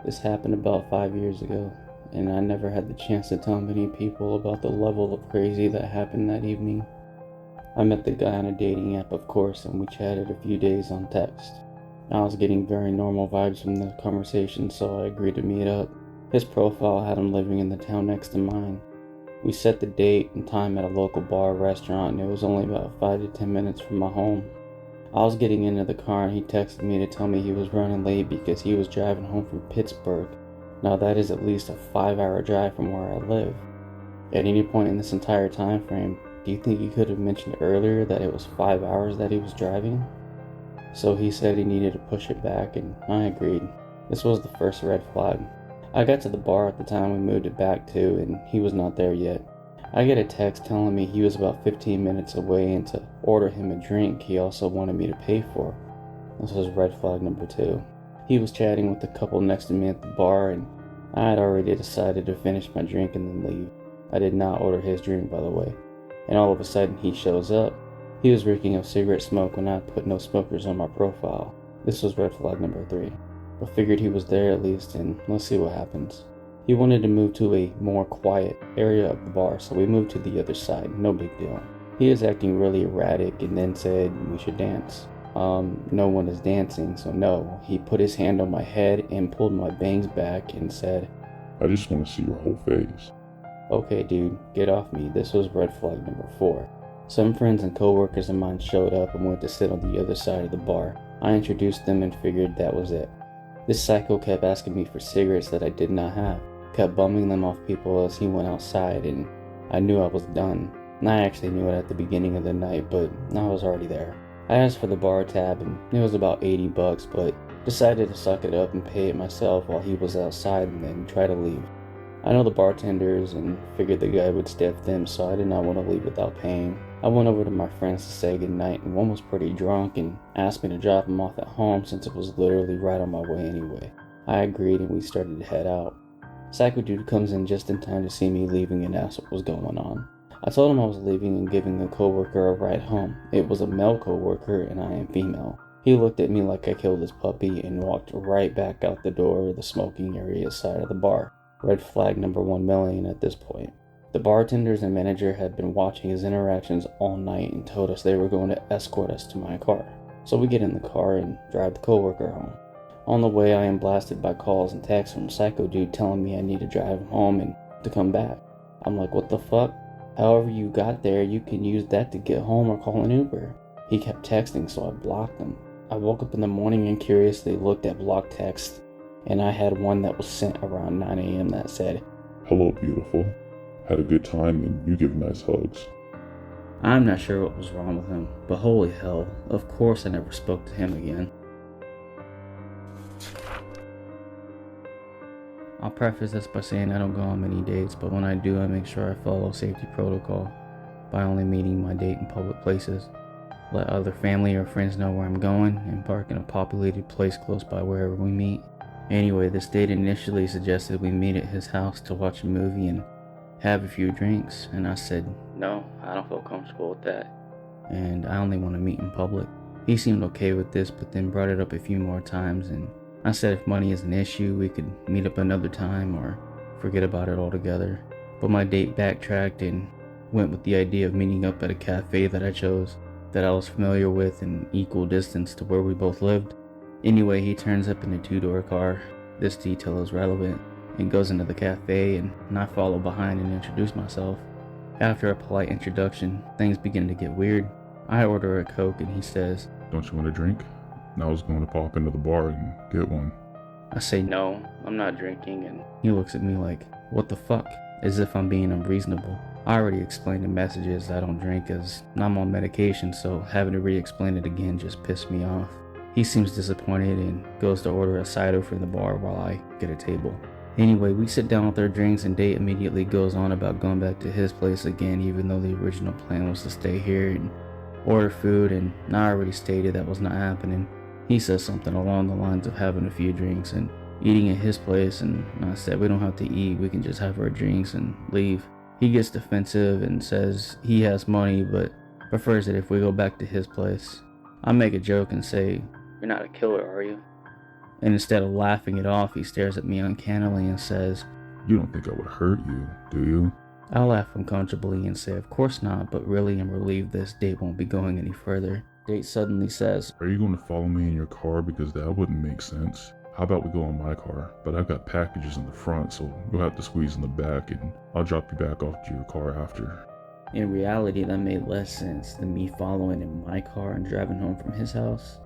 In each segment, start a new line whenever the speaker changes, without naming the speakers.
This happened about 5 years ago, and I never had the chance to tell many people about the level of crazy that happened that evening. I met the guy on a dating app, of course, and we chatted a few days on text. I was getting very normal vibes from the conversation, so I agreed to meet up. His profile had him living in the town next to mine. We set the date and time at a local bar or restaurant, and it was only about 5 to 10 minutes from my home. I was getting into the car and he texted me to tell me he was running late because he was driving home from Pittsburgh. Now that is at least a 5-hour drive from where I live. At any point in this entire time frame, do you think he could have mentioned earlier that it was 5 hours that he was driving? So he said he needed to push it back, and I agreed. This was the first red flag. I got to the bar at the time we moved it back to, and he was not there yet. I get a text telling me he was about 15 minutes away and to order him a drink he also wanted me to pay for. This was red flag number 2. He was chatting with the couple next to me at the bar, and I had already decided to finish my drink and then leave. I did not order his drink, by the way. And all of a sudden he shows up. He was reeking of cigarette smoke when I put no smokers on my profile. This was red flag number 3. But figured he was there at least, and let's see what happens. He wanted to move to a more quiet area of the bar, so we moved to the other side, no big deal. He is acting really erratic and then said we should dance. No one is dancing, so no. He put his hand on my head and pulled my bangs back and said,
I just want to see your whole face.
Okay dude, get off me. This was red flag number 4. Some friends and coworkers of mine showed up and went to sit on the other side of the bar. I introduced them and figured that was it. This psycho kept asking me for cigarettes that I did not have. Kept bumming them off people as he went outside, and I knew I was done. And I actually knew it at the beginning of the night, but I was already there. I asked for the bar tab, and it was about $80, but decided to suck it up and pay it myself while he was outside and then try to leave. I know the bartenders and figured the guy would stiff them, so I did not want to leave without paying. I went over to my friends to say goodnight, and one was pretty drunk and asked me to drop him off at home since it was literally right on my way anyway. I agreed and we started to head out. Psycho Dude comes in just in time to see me leaving and asked what was going on. I told him I was leaving and giving a coworker a ride home. It was a male coworker and I am female. He looked at me like I killed his puppy and walked right back out the door of the smoking area side of the bar. Red flag number 1,000,000 at this point. The bartenders and manager had been watching his interactions all night and told us they were going to escort us to my car. So we get in the car and drive the coworker home. On the way, I am blasted by calls and texts from Psycho Dude telling me I need to drive him home and to come back. I'm like, what the fuck? However you got there, you can use that to get home or call an Uber. He kept texting, so I blocked him. I woke up in the morning and curiously looked at blocked texts, and I had one that was sent around 9 a.m. that said,
Hello, beautiful. Had a good time and you give nice hugs.
I'm not sure what was wrong with him, but holy hell, of course I never spoke to him again. I'll preface this by saying I don't go on many dates, but when I do, I make sure I follow safety protocol by only meeting my date in public places. Let other family or friends know where I'm going and park in a populated place close by wherever we meet. Anyway, this date initially suggested we meet at his house to watch a movie and have a few drinks, and I said, no, I don't feel comfortable with that, and I only want to meet in public. He seemed okay with this, but then brought it up a few more times, and I said if money is an issue, we could meet up another time or forget about it altogether. But my date backtracked and went with the idea of meeting up at a cafe that I chose, that I was familiar with in equal distance to where we both lived. Anyway, he turns up in a 2-door car. This detail is relevant, and goes into the cafe, and I follow behind and introduce myself. After a polite introduction, things begin to get weird. I order a Coke and he says,
Don't you want a drink? I was going to pop into the bar and get one.
I say no, I'm not drinking, and he looks at me like, what the fuck? As if I'm being unreasonable. I already explained in messages I don't drink as I'm on medication, so having to re-explain it again just pissed me off. He seems disappointed and goes to order a cider from the bar while I get a table. Anyway, we sit down with our drinks and date immediately goes on about going back to his place again, even though the original plan was to stay here and order food, and I already stated that was not happening. He says something along the lines of having a few drinks and eating at his place, and I said we don't have to eat, we can just have our drinks and leave. He gets defensive and says he has money but prefers it if we go back to his place. I make a joke and say, you're not a killer, are you? And instead of laughing it off, he stares at me uncannily and says,
"You don't think I would hurt you, do you?"
I laugh uncomfortably and say, of course not, but really am relieved this date won't be going any further. Date suddenly says,
"Are you going to follow me in your car? Because that wouldn't make sense. How about we go in my car? But I've got packages in the front, so you'll have to squeeze in the back and I'll drop you back off to your car after."
In reality, that made less sense than me following in my car and driving home from his house.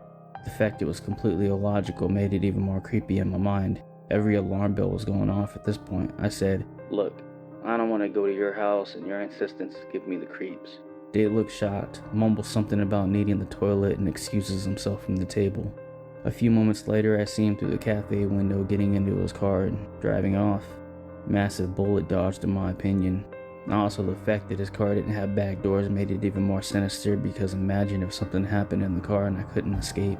The fact it was completely illogical made it even more creepy in my mind. Every alarm bell was going off at this point. I said, look, I don't want to go to your house and your insistence give me the creeps. Date looks shocked, mumbles something about needing the toilet and excuses himself from the table. A few moments later, I see him through the cafe window getting into his car and driving off. Massive bullet dodged in my opinion. Also, the fact that his car didn't have back doors made it even more sinister because imagine if something happened in the car and I couldn't escape.